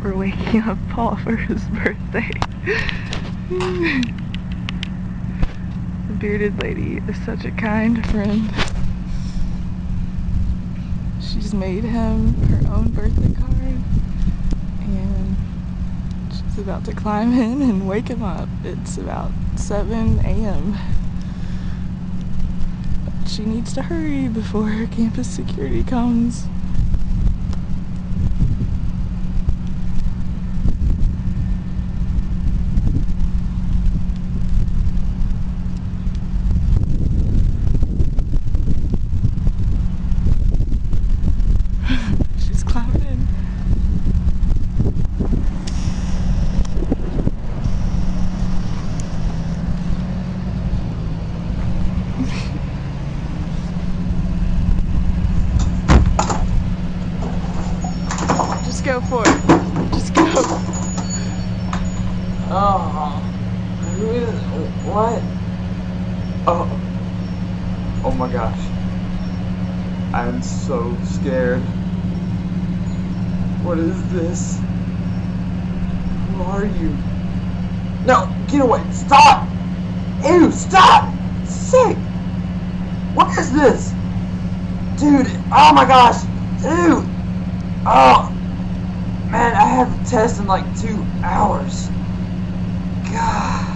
We're waking up Paul for his birthday. The bearded lady is such a kind friend. She's made him her own birthday card, and she's about to climb in and wake him up. It's about 7 a.m. But she needs to hurry before her campus security comes. She's climbing in. Just go for it. Just go. Oh, what? Oh my gosh. I'm so scared. What is this? Who are you? No, get away. Stop! Ew, stop! Sick! What is this? Dude, oh my gosh. Dude! Oh, man, I have a test in like 2 hours. God.